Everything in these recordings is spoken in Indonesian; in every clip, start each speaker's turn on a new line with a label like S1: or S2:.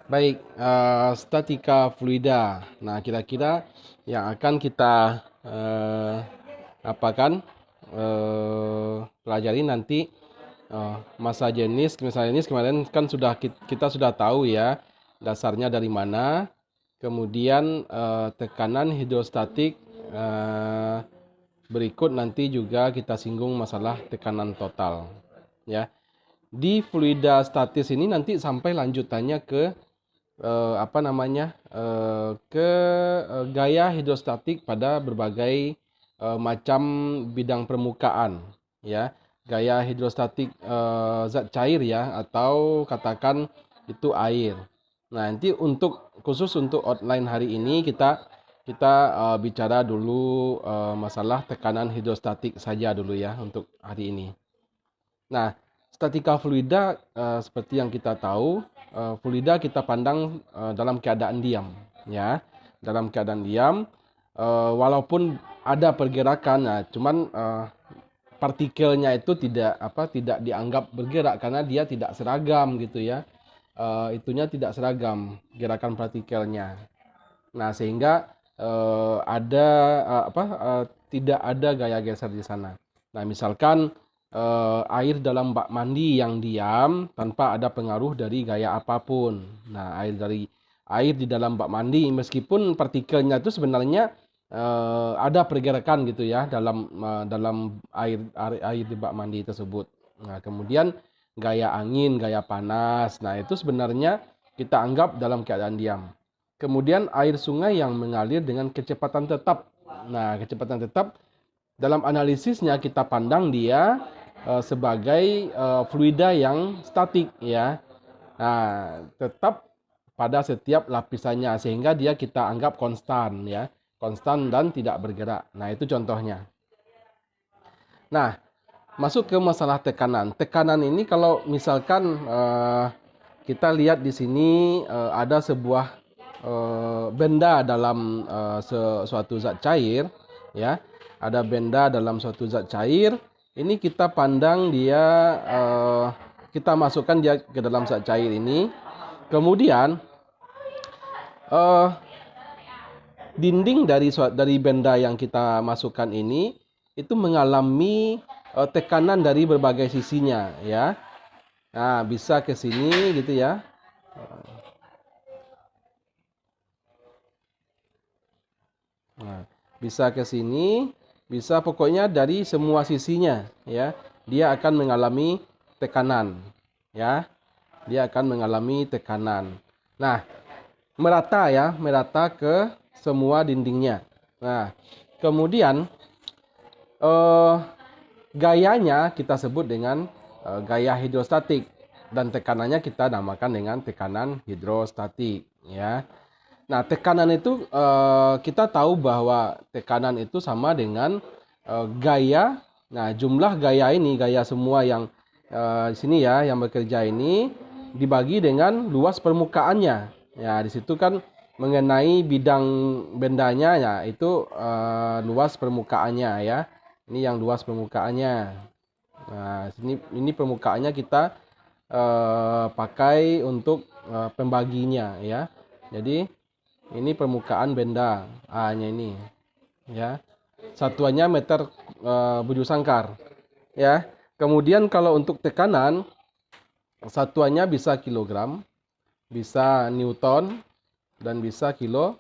S1: Baik, statika fluida. Nah, kira-kira yang akan kita apakan pelajari nanti masa jenis kemarin kan sudah kita sudah tahu ya dasarnya dari mana. Kemudian tekanan hidrostatik berikut nanti juga kita singgung masalah tekanan total ya. Di fluida statis ini nanti sampai lanjutannya ke gaya hidrostatik pada berbagai macam bidang permukaan ya, gaya hidrostatik zat cair ya, atau katakan itu air. Nah, nanti khusus untuk outline hari ini kita bicara dulu masalah tekanan hidrostatik saja dulu ya untuk hari ini. Nah, statika fluida seperti yang kita tahu, fluida kita pandang dalam keadaan diam, ya. Dalam keadaan diam, walaupun ada pergerakan, nah, cuman partikelnya itu tidak dianggap bergerak karena dia tidak seragam gitu ya. Itunya tidak seragam gerakan partikelnya. Nah, sehingga tidak ada gaya geser di sana. Nah, misalkan air dalam bak mandi yang diam tanpa ada pengaruh dari gaya apapun. Nah, air di dalam bak mandi meskipun partikelnya itu sebenarnya ada pergerakan gitu ya dalam air di bak mandi tersebut. Nah, kemudian gaya angin, gaya panas. Nah, itu sebenarnya kita anggap dalam keadaan diam. Kemudian air sungai yang mengalir dengan kecepatan tetap. Nah, kecepatan tetap dalam analisisnya kita pandang dia sebagai fluida yang statik ya. Nah, tetap pada setiap lapisannya sehingga dia kita anggap konstan ya, konstan dan tidak bergerak. Nah, itu contohnya. Nah, masuk ke masalah tekanan. Tekanan ini kalau misalkan kita lihat di sini ada sebuah benda dalam suatu zat cair ya. Ada benda dalam suatu zat cair. Ini kita pandang dia kita masukkan dia ke dalam zat cair ini. Kemudian dinding dari benda yang kita masukkan ini itu mengalami tekanan dari berbagai sisinya ya. Nah, bisa ke sini gitu ya. Nah, bisa ke sini, bisa pokoknya dari semua sisinya ya. Dia akan mengalami tekanan ya. Dia akan mengalami tekanan. Nah, merata ya, merata ke semua dindingnya. Nah, kemudian gayanya kita sebut dengan gaya hidrostatik dan tekanannya kita namakan dengan tekanan hidrostatik ya. Nah, tekanan itu kita tahu bahwa tekanan itu sama dengan gaya. Nah, jumlah gaya ini, gaya semua yang di sini ya, yang bekerja ini dibagi dengan luas permukaannya. Ya, di situ kan mengenai bidang bendanya ya, itu luas permukaannya ya. Ini yang luas permukaannya. Nah, ini permukaannya kita pakai untuk pembaginya ya. Jadi ini permukaan benda A-nya ini ya. Satuannya meter bujur sangkar ya. Kemudian kalau untuk tekanan satuannya bisa kilogram, bisa newton dan bisa kilo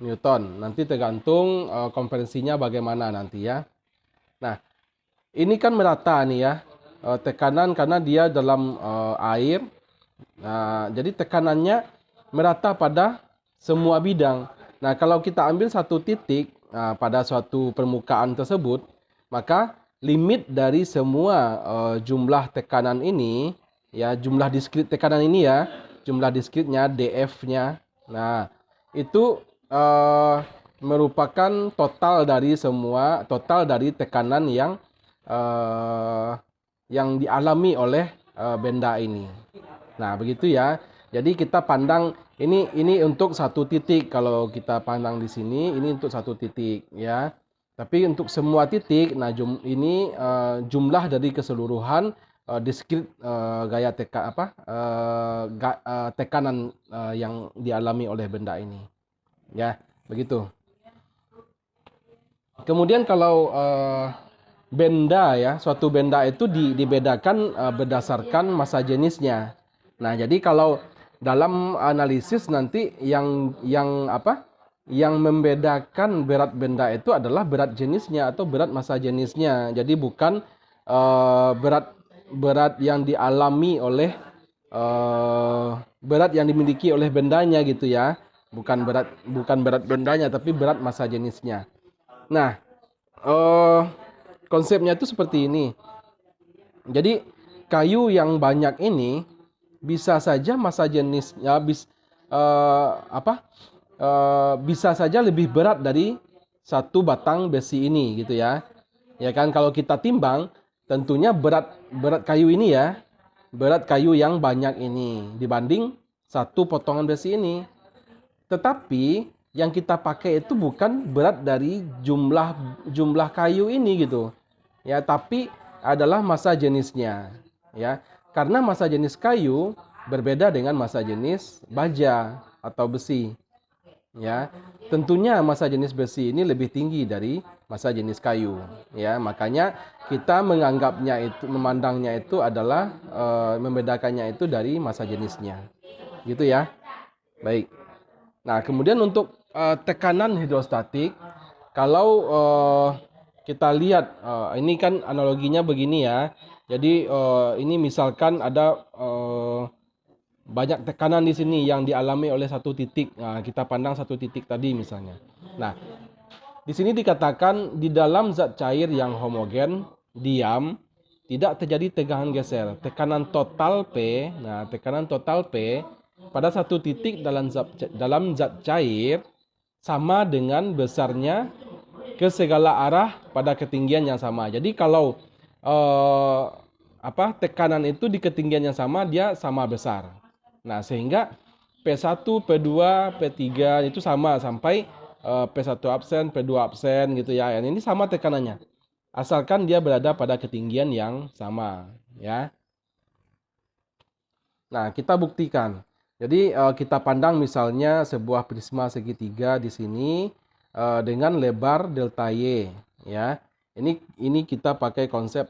S1: newton. Nanti tergantung konversinya bagaimana nanti ya. Nah, ini kan merata nih ya. Tekanan karena dia dalam air. Nah, jadi tekanannya merata pada semua bidang. Nah, kalau kita ambil satu titik pada suatu permukaan tersebut, maka limit dari semua jumlah tekanan ini, ya jumlah diskrit tekanan ini ya, jumlah diskritnya df-nya. Nah, itu merupakan total dari tekanan yang dialami oleh benda ini. Nah, begitu ya. Jadi kita pandang ini untuk satu titik. Kalau kita pandang di sini ini untuk satu titik ya. Tapi untuk semua titik, nah ini jumlah dari keseluruhan diskrit gaya tekanan yang dialami oleh benda ini. Ya, begitu. Kemudian kalau benda ya, suatu benda itu dibedakan berdasarkan massa jenisnya. Nah, jadi kalau dalam analisis nanti yang membedakan berat benda itu adalah berat jenisnya atau berat massa jenisnya. Jadi bukan berat yang dialami oleh berat yang dimiliki oleh bendanya gitu ya. Bukan berat bendanya tapi berat massa jenisnya. Nah, konsepnya itu seperti ini. Jadi kayu yang banyak ini bisa saja massa jenisnya bisa saja lebih berat dari satu batang besi ini gitu ya. Ya kan, kalau kita timbang tentunya berat kayu ini ya, berat kayu yang banyak ini dibanding satu potongan besi ini. Tetapi yang kita pakai itu bukan berat dari jumlah kayu ini gitu. Ya, tapi adalah massa jenisnya, ya. Karena massa jenis kayu berbeda dengan massa jenis baja atau besi. Ya. Tentunya massa jenis besi ini lebih tinggi dari massa jenis kayu, ya. Makanya kita memandangnya itu adalah membedakannya itu dari massa jenisnya. Gitu ya. Baik. Nah, kemudian untuk tekanan hidrostatik, kalau kita lihat, ini kan analoginya begini ya. Jadi ini misalkan ada banyak tekanan di sini yang dialami oleh satu titik. Nah, kita pandang satu titik tadi misalnya. Nah, di sini dikatakan di dalam zat cair yang homogen, diam, tidak terjadi tegangan geser. Tekanan total P, nah tekanan total P pada satu titik dalam zat cair sama dengan besarnya ke segala arah pada ketinggian yang sama. Jadi kalau tekanan itu di ketinggian yang sama, dia sama besar. Nah, sehingga P1, P2, P3 itu sama sampai P1 absen, P2 absen gitu ya. Dan ini sama tekanannya. Asalkan dia berada pada ketinggian yang sama, ya. Nah, kita buktikan. Jadi kita pandang misalnya sebuah prisma segitiga di sini dengan lebar delta Y, ya. Ini kita pakai konsep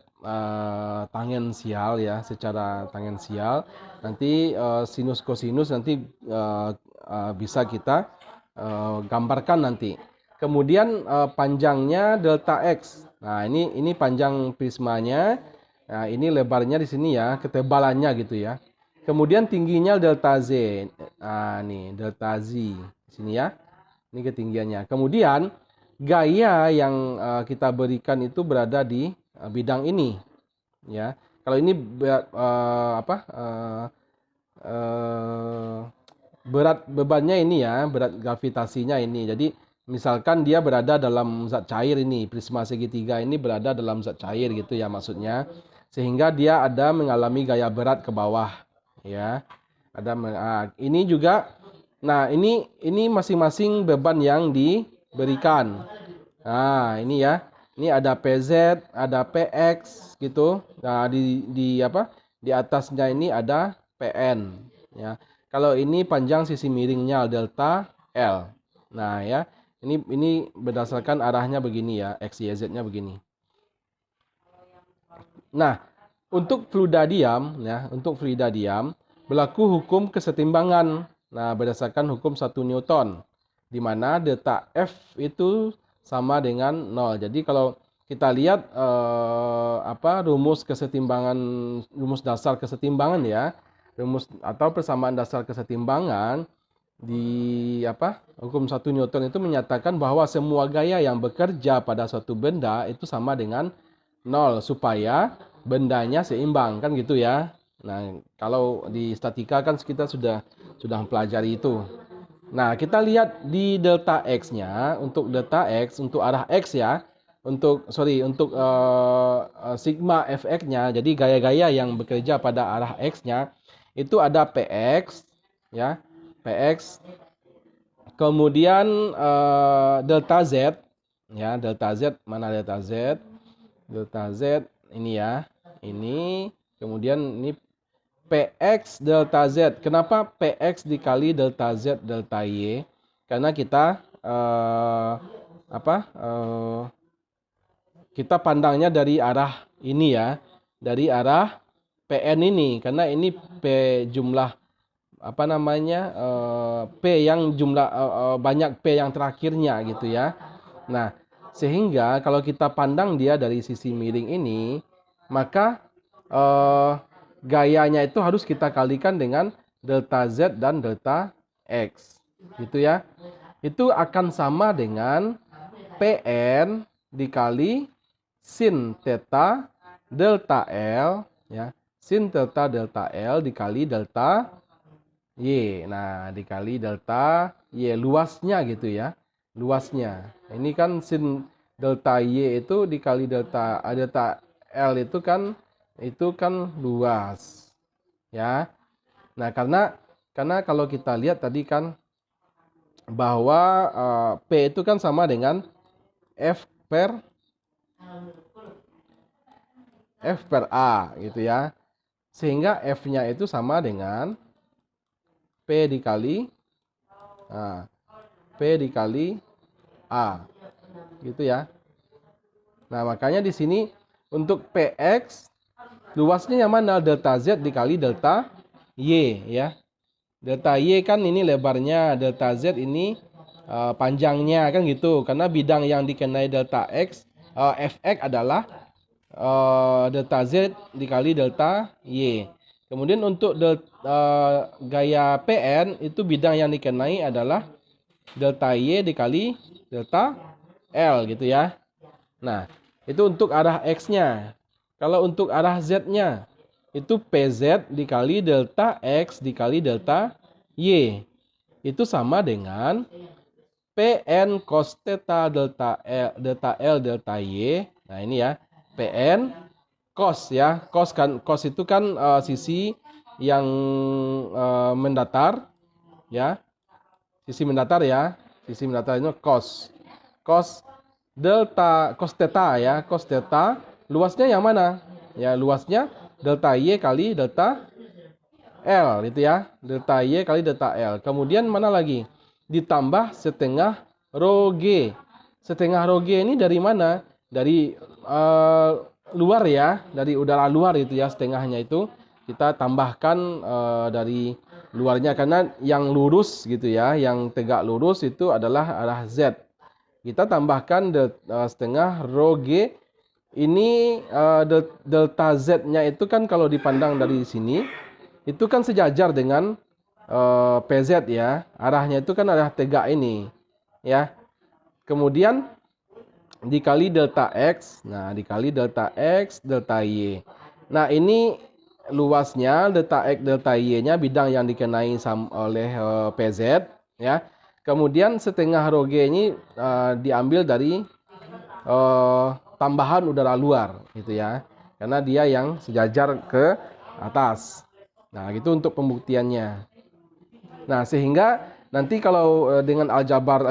S1: tangensial ya, secara tangensial. Nanti sinus kosinus nanti bisa kita gambarkan nanti. Kemudian panjangnya delta X. Nah, ini panjang prismanya. Nah, ini lebarnya di sini ya, ketebalannya gitu ya. Kemudian tingginya delta Z. Nah, nih delta Z di sini ya. Ini ketinggiannya. Kemudian gaya yang kita berikan itu berada di bidang ini, ya. Kalau ini berat bebannya ini ya, berat gravitasinya ini. Jadi misalkan dia berada dalam zat cair ini, prisma segitiga ini berada dalam zat cair gitu ya maksudnya, sehingga dia ada mengalami gaya berat ke bawah, ya. Ini juga, nah ini masing-masing beban yang diberikan. Nah, ini ya. Ini ada PZ, ada PX gitu. Nah, di atasnya ini ada PN, ya. Kalau ini panjang sisi miringnya delta L. Nah, ya. Ini berdasarkan arahnya begini ya, X, Y, Z-nya begini. Nah, untuk fluida diam berlaku hukum kesetimbangan. Nah, berdasarkan hukum 1 Newton, di mana delta F itu sama dengan 0. Jadi kalau kita lihat rumus dasar kesetimbangan ya, rumus atau persamaan dasar kesetimbangan di hukum 1 Newton itu menyatakan bahwa semua gaya yang bekerja pada suatu benda itu sama dengan 0 supaya bendanya seimbang, kan gitu ya. Nah, kalau di statika kan kita sudah mempelajari itu. Nah, kita lihat di delta X-nya, untuk delta X, untuk arah X ya, untuk sigma Fx-nya, jadi gaya-gaya yang bekerja pada arah X-nya, itu ada Px, ya, Px, kemudian delta Z, ya, delta Z, mana delta Z? Delta Z, ini ya, ini Kemudian ini Px delta Z. Kenapa Px dikali delta Z delta Y? Karena kita kita pandangnya dari arah ini ya, dari arah Pn ini, karena ini P jumlah P yang jumlah banyak P yang terakhirnya gitu ya. Nah, sehingga kalau kita pandang dia dari sisi miring ini, maka gayanya itu harus kita kalikan dengan delta Z dan delta X gitu ya. Itu akan sama dengan Pn dikali sin theta delta L ya, sin theta delta L dikali delta Y. Nah, dikali delta Y, luasnya gitu ya. Luasnya. Ini kan sin delta Y itu dikali delta L itu kan luas. Ya. Nah, karena kalau kita lihat tadi kan bahwa P itu kan sama dengan F per A gitu ya. Sehingga F-nya itu sama dengan P dikali A gitu ya. Nah, makanya di sini untuk Px luasnya yang mana? Delta Z dikali delta Y ya. Delta Y kan ini lebarnya, delta Z ini panjangnya kan gitu. Karena bidang yang dikenai delta X Fx adalah delta Z dikali delta Y. Kemudian untuk gaya Pn itu bidang yang dikenai adalah delta Y dikali delta L gitu ya. Nah, itu untuk arah X-nya. Kalau untuk arah Z-nya, itu PZ dikali delta X dikali delta Y. Itu sama dengan Pn cos theta delta L delta Y. Nah, ini ya, Pn cos ya. Cos itu kan sisi yang mendatar ya. Sisi mendatar ya. Sisi mendatar itu cos. Cos theta ya. Cos theta luasnya yang mana? Ya, luasnya delta Y kali delta L itu ya. Delta Y kali delta L. Kemudian mana lagi? Ditambah setengah rho G. Setengah rho G ini dari mana? Dari luar ya, dari udara luar itu ya, setengahnya itu kita tambahkan dari luarnya, karena yang lurus gitu ya, yang tegak lurus itu adalah arah Z. Kita tambahkan setengah rho G. Ini delta Z-nya itu kan kalau dipandang dari sini itu kan sejajar dengan PZ ya. Arahnya itu kan arah tegak ini ya. Kemudian dikali delta X. Nah, dikali delta X, delta Y. Nah, ini luasnya delta X, delta Y-nya bidang yang dikenai oleh PZ ya. Kemudian setengah rho G ini diambil dari tambahan udara luar gitu ya. Karena dia yang sejajar ke atas. Nah, gitu untuk pembuktiannya. Nah, sehingga nanti kalau dengan aljabar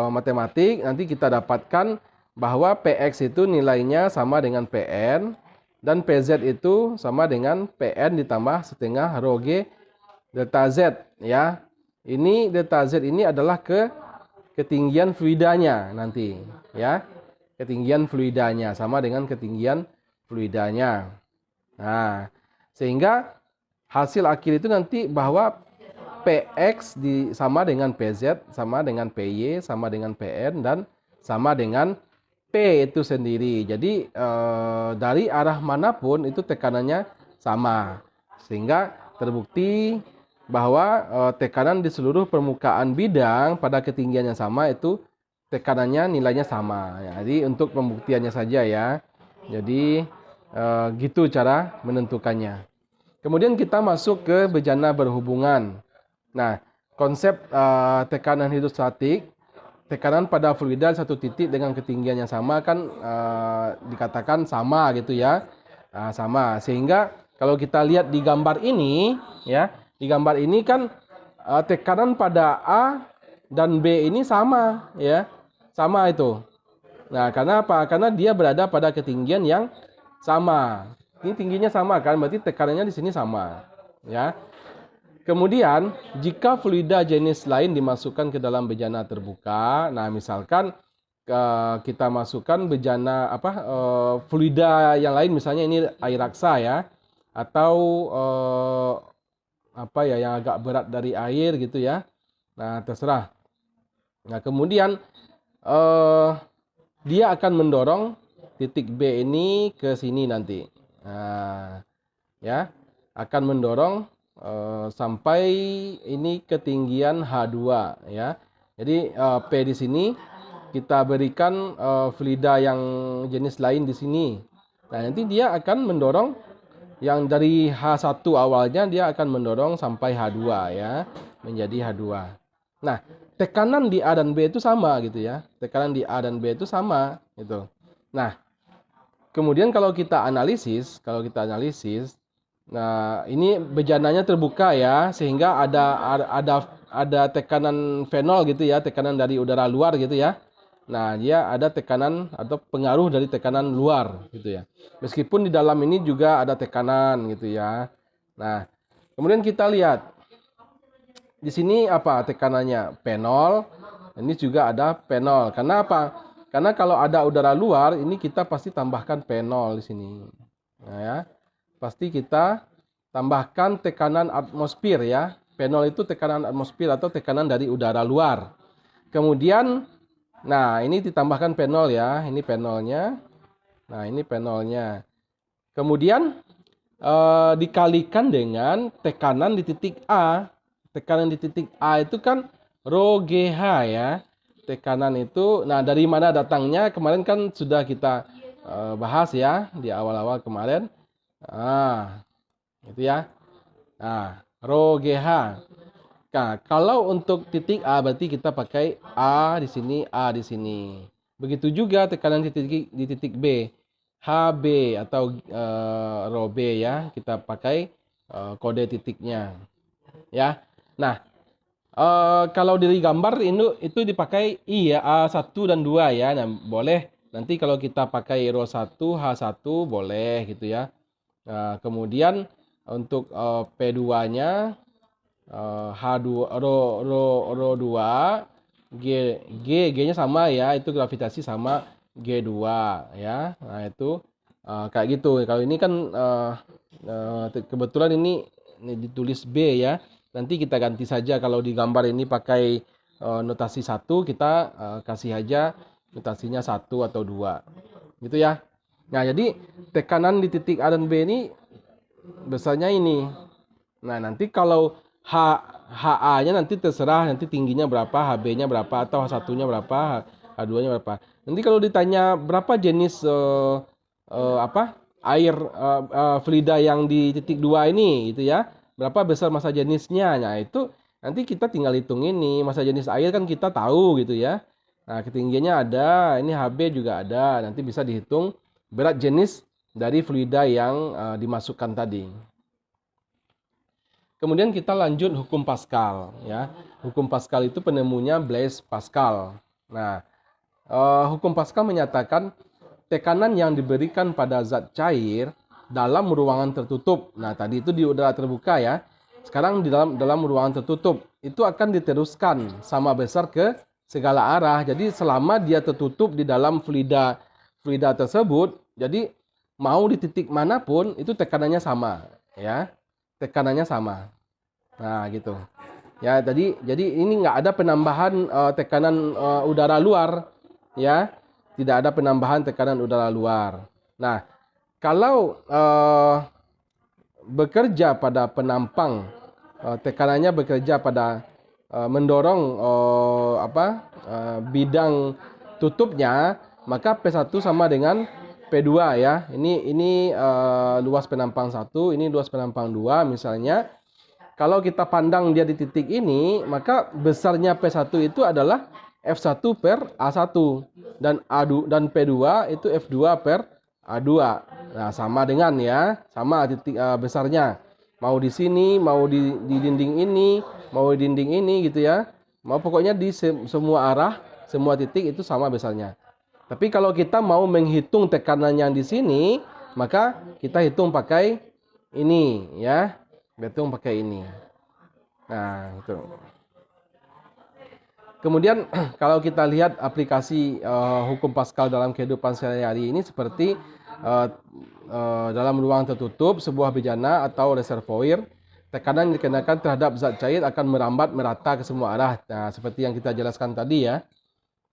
S1: matematik nanti kita dapatkan bahwa Px itu nilainya sama dengan Pn dan Pz itu sama dengan Pn ditambah setengah rho G delta Z ya. Ini delta Z ini adalah ketinggian fluidanya nanti ya. Ketinggian fluidanya sama dengan ketinggian fluidanya. Nah, sehingga hasil akhir itu nanti bahwa Px sama dengan Pz, sama dengan Py, sama dengan Pn, dan sama dengan P itu sendiri. Jadi dari arah manapun itu tekanannya sama. Sehingga terbukti bahwa tekanan di seluruh permukaan bidang pada ketinggian yang sama itu tekanannya nilainya sama. Ya, jadi untuk pembuktiannya saja ya. Jadi gitu cara menentukannya. Kemudian kita masuk ke bejana berhubungan. Nah, konsep tekanan hidrostatik, tekanan pada fluida satu titik dengan ketinggian yang sama kan dikatakan sama gitu ya. Nah, sama. Sehingga kalau kita lihat di gambar ini ya, di gambar ini kan tekanan pada A dan B ini sama ya. Sama itu. Nah, karena apa? Karena dia berada pada ketinggian yang sama. Ini tingginya sama kan, berarti tekanannya di sini sama, ya. Kemudian, jika fluida jenis lain dimasukkan ke dalam bejana terbuka, nah misalkan kita masukkan bejana fluida yang lain, misalnya ini air raksa ya, atau yang agak berat dari air gitu ya. Nah, terserah. Nah, kemudian dia akan mendorong titik B ini ke sini nanti. Nah, ya, akan mendorong sampai ini ketinggian H2 ya. Jadi P di sini kita berikan fluida yang jenis lain di sini. Nah, nanti dia akan mendorong yang dari H1 awalnya, dia akan mendorong sampai H2 ya, menjadi H2. Nah, tekanan di A dan B itu sama gitu ya. Tekanan di A dan B itu sama gitu. Nah, kemudian kalau kita analisis, nah ini bejananya terbuka ya, sehingga ada tekanan fenol gitu ya, tekanan dari udara luar gitu ya. Nah, dia ada tekanan atau pengaruh dari tekanan luar gitu ya. Meskipun di dalam ini juga ada tekanan gitu ya. Nah, kemudian kita lihat di sini apa tekanannya? Fenol. Ini juga ada fenol. Karena apa? Karena kalau ada udara luar, ini kita pasti tambahkan fenol di sini. Nah, ya. Pasti kita tambahkan tekanan atmosfer ya. Fenol itu tekanan atmosfer atau tekanan dari udara luar. Kemudian, nah ini ditambahkan fenol ya. Ini fenolnya. Nah ini fenolnya. Kemudian dikalikan dengan tekanan di titik A. Tekanan di titik A itu kan rho GH ya. Tekanan itu, nah dari mana datangnya? Kemarin kan sudah kita bahas ya di awal-awal kemarin. Nah, itu ya. Nah, rho GH. Nah, kalau untuk titik A berarti kita pakai A di sini, A di sini. Begitu juga tekanan di titik B. HB atau rho B ya. Kita pakai kode titiknya. Ya. Nah, kalau dari gambar itu dipakai I ya, A1 dan 2 ya. Nah, boleh. Nanti kalau kita pakai rho 1, H1 boleh gitu ya. Nah, kemudian untuk P2-nya H2 rho 2 G-nya sama ya, itu gravitasi sama G2 ya. Nah, itu kayak gitu. Kalau ini kan kebetulan ini ditulis B ya. Nanti kita ganti saja, kalau di gambar ini pakai notasi 1, kita kasih aja notasinya 1 atau 2. Gitu ya. Nah, jadi tekanan di titik A dan B ini besarnya ini. Nah, nanti kalau HA-nya nanti terserah nanti tingginya berapa, HB-nya berapa, atau H1-nya berapa, H2-nya berapa. Nanti kalau ditanya berapa jenis air fluida yang di titik 2 ini gitu ya. Berapa besar massa jenisnya. Nah, itu nanti kita tinggal hitung ini. Massa jenis air kan kita tahu gitu ya. Nah, ketinggiannya ada, ini HB juga ada. Nanti bisa dihitung berat jenis dari fluida yang dimasukkan tadi. Kemudian kita lanjut hukum Pascal ya. Hukum Pascal itu penemunya Blaise Pascal. Nah, hukum Pascal menyatakan tekanan yang diberikan pada zat cair dalam ruangan tertutup. Nah, tadi itu di udara terbuka ya. Sekarang di dalam ruangan tertutup itu akan diteruskan sama besar ke segala arah. Jadi selama dia tertutup di dalam fluida tersebut, jadi mau di titik manapun itu tekanannya sama ya. Tekanannya sama. Nah, gitu. Ya, jadi ini nggak ada penambahan tekanan udara luar ya. Tidak ada penambahan tekanan udara luar. Nah, kalau bekerja pada penampang, tekanannya bekerja pada mendorong bidang tutupnya, maka P1 sama dengan P2 ya. Ini luas penampang 1, ini luas penampang 2 misalnya. Kalau kita pandang dia di titik ini, maka besarnya P1 itu adalah F1 per A1 dan P2 itu F2 per A2. Nah, sama dengan ya, sama titik besarnya. Mau di sini, mau di dinding ini, mau di dinding ini gitu ya. Mau pokoknya di semua arah, semua titik itu sama besarnya. Tapi kalau kita mau menghitung tekanan yang di sini, maka kita hitung pakai ini ya. Hitung pakai ini. Nah, itu. Kemudian kalau kita lihat aplikasi hukum Pascal dalam kehidupan sehari-hari ini seperti dalam ruang tertutup sebuah bejana atau reservoir, tekanan yang dikenakan terhadap zat cair akan merambat merata ke semua arah. Nah, seperti yang kita jelaskan tadi ya.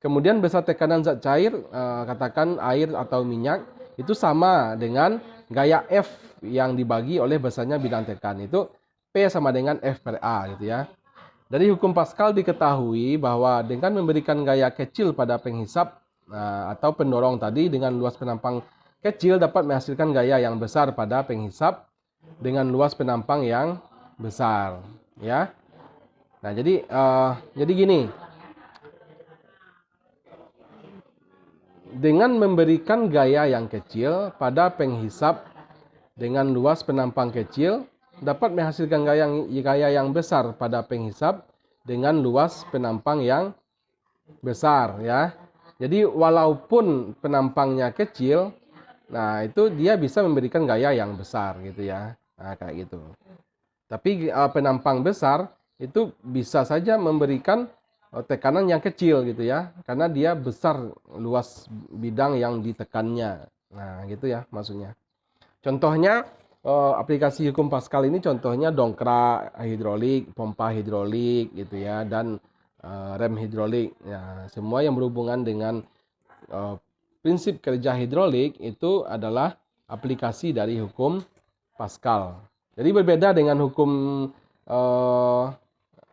S1: Kemudian besar tekanan zat cair, katakan air atau minyak, itu sama dengan gaya F yang dibagi oleh besarnya bidang tekan. Itu P sama dengan F per A gitu ya. Dari hukum Pascal diketahui bahwa dengan memberikan gaya kecil pada penghisap atau pendorong tadi dengan luas penampang kecil dapat menghasilkan gaya yang besar pada penghisap dengan luas penampang yang besar ya. Nah, jadi gini. Dengan memberikan gaya yang kecil pada penghisap dengan luas penampang kecil dapat menghasilkan gaya yang besar pada penghisap dengan luas penampang yang besar ya. Jadi walaupun penampangnya kecil, nah itu dia bisa memberikan gaya yang besar gitu ya. Nah, kayak gitu. Tapi penampang besar itu bisa saja memberikan tekanan yang kecil gitu ya, karena dia besar luas bidang yang ditekannya. Nah, gitu ya maksudnya. Contohnya aplikasi hukum Pascal ini contohnya dongkrak hidrolik, pompa hidrolik gitu ya, dan rem hidrolik. Ya, semua yang berhubungan dengan prinsip kerja hidrolik itu adalah aplikasi dari hukum Pascal. Jadi berbeda dengan hukum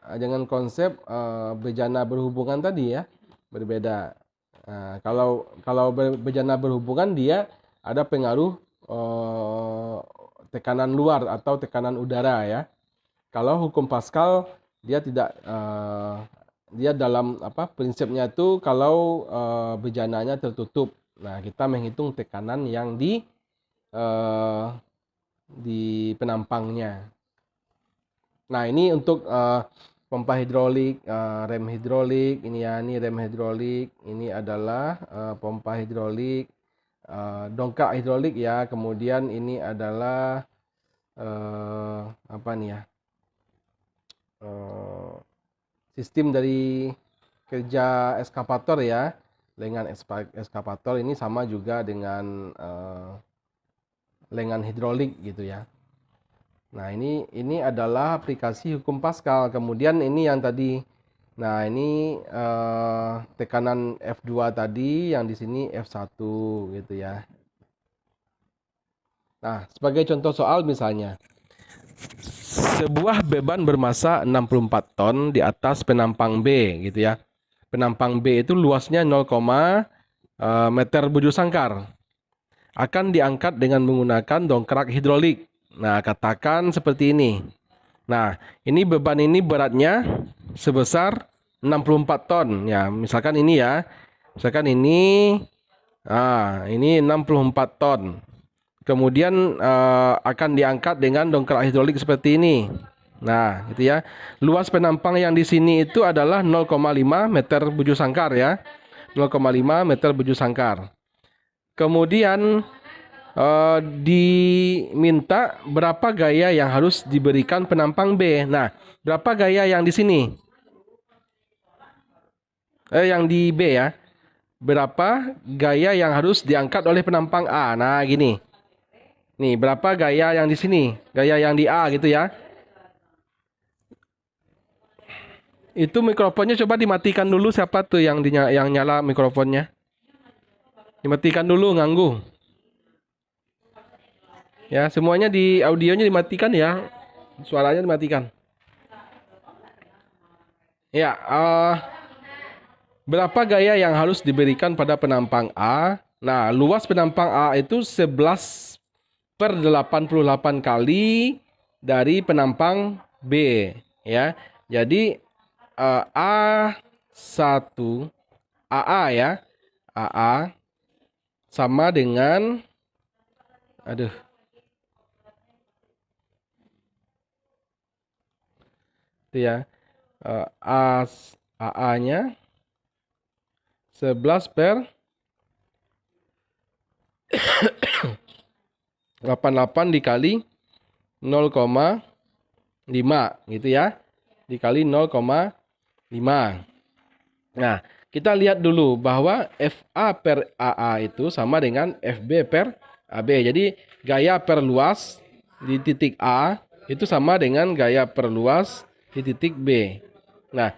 S1: dengan konsep bejana berhubungan tadi ya, berbeda. Kalau bejana berhubungan dia ada pengaruh tekanan luar atau tekanan udara ya. Kalau hukum Pascal dia tidak dia dalam prinsipnya itu kalau bejananya tertutup. Nah, kita menghitung tekanan yang di penampangnya. Nah, ini untuk pompa hidrolik, rem hidrolik, ini ya, ini rem hidrolik, ini adalah pompa hidrolik, dongkrak hidrolik ya, kemudian ini adalah apa nih ya, sistem dari kerja eskapator ya, lengan eskapator ini sama juga dengan lengan hidrolik gitu ya. Nah, ini adalah aplikasi hukum Pascal. Kemudian ini yang tadi. Nah, ini tekanan F2 tadi, yang di sini F1 gitu ya. Nah, sebagai contoh soal misalnya, sebuah beban bermasa 64 ton di atas penampang B gitu ya. Penampang B itu luasnya 0, meter bujur sangkar. Akan diangkat dengan menggunakan dongkrak hidrolik. Nah, katakan seperti ini. Nah, ini beban ini beratnya sebesar 64 ton. Ya, misalkan ini ya. Misalkan ini ini 64 ton. Kemudian akan diangkat dengan dongkrak hidrolik seperti ini. Nah, gitu ya. Luas penampang yang di sini itu adalah 0,5 meter bujur sangkar ya. 0,5 meter bujur sangkar. Kemudian diminta berapa gaya yang harus diberikan penampang B. Nah, berapa gaya yang di sini? Yang di B ya. Berapa gaya yang harus diangkat oleh penampang A? Nah, gini. Nih, berapa gaya yang di sini? Gaya yang di A gitu ya. Itu mikrofonnya coba dimatikan dulu, siapa tuh yang nyala mikrofonnya? Dimatikan dulu, nganggu. Ya, semuanya di audionya dimatikan ya. Suaranya dimatikan. Ya, berapa gaya yang harus diberikan pada penampang A? Nah, luas penampang A itu 11/88 kali dari penampang B ya. Jadi A1 AA ya. AA sama dengan itu ya. AA-nya 11 88 dikali 0,5 gitu ya. Dikali 0,5. Nah, kita lihat dulu bahwa FA per AA itu sama dengan FB per AB. Jadi gaya per luas di titik A itu sama dengan gaya per luas di titik B. Nah,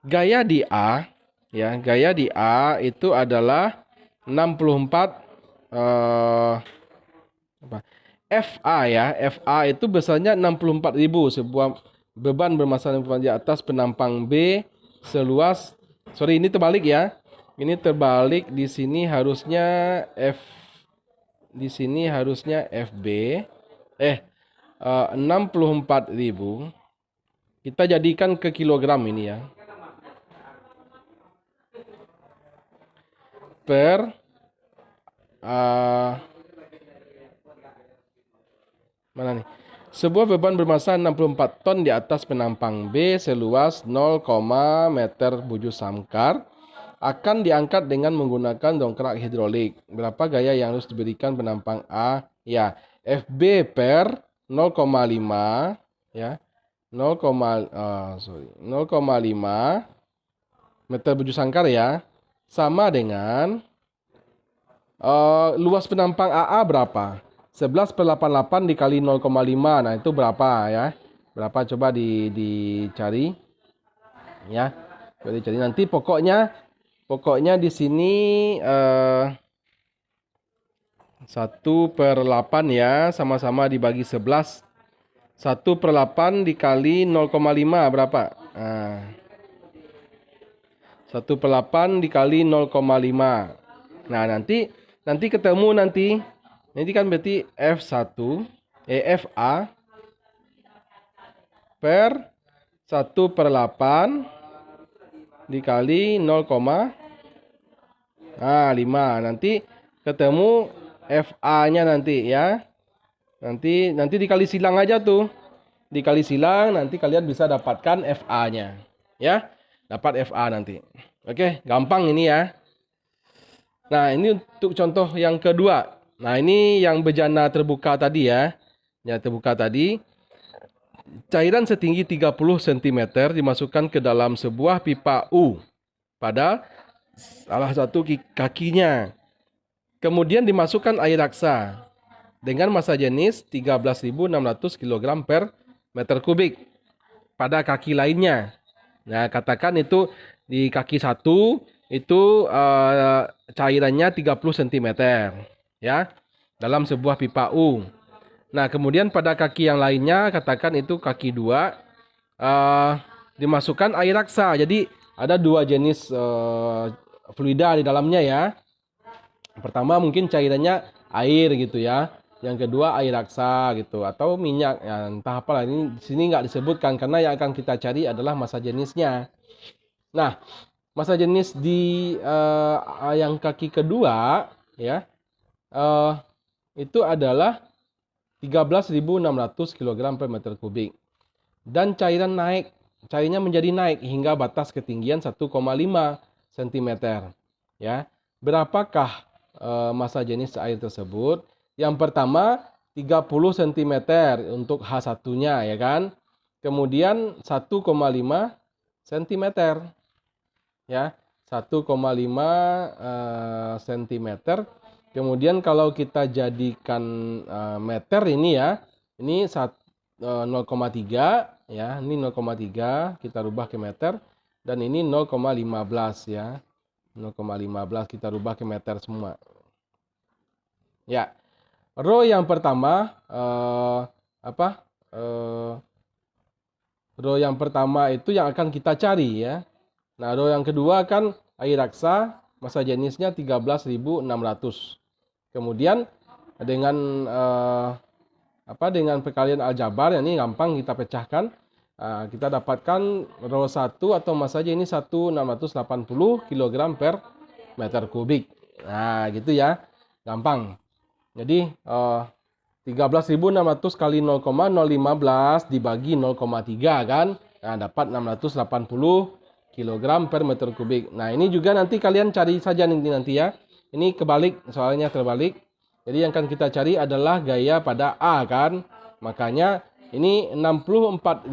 S1: gaya di A ya, gaya di A itu adalah 64 FA ya. FA itu besarnya 64.000, sebuah beban bermassa 64 di atas penampang B seluas, sorry ini terbalik ya. Ini terbalik, di sini harusnya di sini harusnya FB 64.000 kita jadikan ke kilogram ini ya. Per mana nih? Sebuah beban bermassa 64 ton di atas penampang B seluas 0, meter bujur sangkar akan diangkat dengan menggunakan dongkrak hidrolik. Berapa gaya yang harus diberikan penampang A? Ya, FB per 0,5 ya. 0,5 meter bujur sangkar ya. Sama dengan luas penampang AA berapa? 11/88 dikali 0,5. Nah, itu berapa ya? Berapa coba dicari. Ya. Coba dicari nanti pokoknya di sini 1/8 ya, sama-sama dibagi 11. 1/8 dikali 0,5 berapa? Nah, 1/8 dikali 0,5. Nah, nanti ketemu nanti kan berarti FA per 1/8 dikali 0,5. Nanti ketemu FA-nya nanti ya. Nanti dikali silang aja tuh. Dikali silang nanti kalian bisa dapatkan FA-nya. Ya. Dapat FA nanti. Oke, gampang ini ya. Nah, ini untuk contoh yang kedua. Nah, ini yang bejana terbuka tadi ya. Ya, terbuka tadi. Cairan setinggi 30 cm dimasukkan ke dalam sebuah pipa U pada salah satu kakinya. Kemudian dimasukkan air raksa dengan massa jenis 13.600 kg per meter kubik pada kaki lainnya. Nah, katakan itu di kaki satu itu cairannya 30 cm ya dalam sebuah pipa U. Nah, kemudian pada kaki yang lainnya, katakan itu kaki 2, dimasukkan air raksa. Jadi ada dua jenis fluida di dalamnya ya. Pertama mungkin cairannya air gitu ya. Yang kedua air raksa gitu atau minyak ya, entah apalah, ini di sini nggak disebutkan karena yang akan kita cari adalah massa jenisnya. Nah, massa jenis di yang kaki kedua ya itu adalah 13.600 kg per meter kubik. Dan cairnya menjadi naik hingga batas ketinggian 1,5 cm. Ya. Berapakah massa jenis air tersebut? Yang pertama 30 cm untuk H1-nya ya kan. Kemudian 1,5 cm. Ya, 1,5 cm. Kemudian kalau kita jadikan meter ini ya, ini 0,3 ya, ini 0,3 kita rubah ke meter dan ini 0,15 ya. 0,15 kita rubah ke meter semua. Ya. Row yang pertama row yang pertama itu yang akan kita cari ya. Nah, row yang kedua kan air raksa, massa jenisnya 13.600. Kemudian dengan dengan perkalian aljabar ini gampang kita pecahkan. Kita dapatkan row 1 atau massa ini 1.680 kg per meter kubik. Nah, gitu ya. Gampang. Jadi 13.600 kali 0,015 dibagi 0,3 kan. Nah, dapat 680 kg per meter kubik. Nah, ini juga nanti kalian cari saja nanti ya. Ini kebalik, soalnya terbalik. Jadi yang akan kita cari adalah gaya pada A kan. Makanya ini 64.000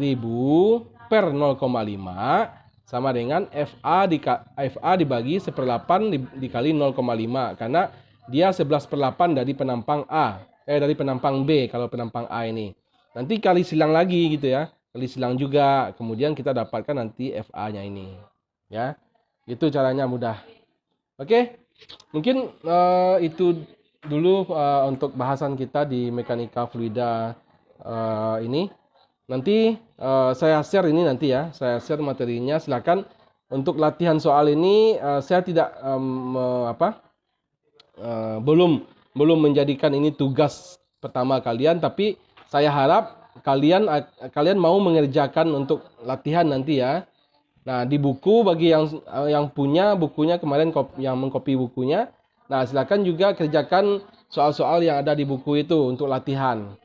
S1: per 0,5 sama dengan FA dibagi 1/8 dikali 0,5 karena dia 11/8 dari penampang dari penampang B kalau penampang A ini. Nanti kali silang lagi gitu ya. Kali silang juga, kemudian kita dapatkan nanti FA-nya ini. Ya. Itu caranya mudah. Oke. Mungkin itu dulu untuk bahasan kita di mekanika fluida ini. Nanti saya share ini nanti ya, saya share materinya. Silakan untuk latihan soal ini saya tidak belum menjadikan ini tugas pertama kalian, tapi saya harap kalian mau mengerjakan untuk latihan nanti ya. Nah, di buku bagi yang punya bukunya kemarin yang mengcopy bukunya, nah silakan juga kerjakan soal-soal yang ada di buku itu untuk latihan.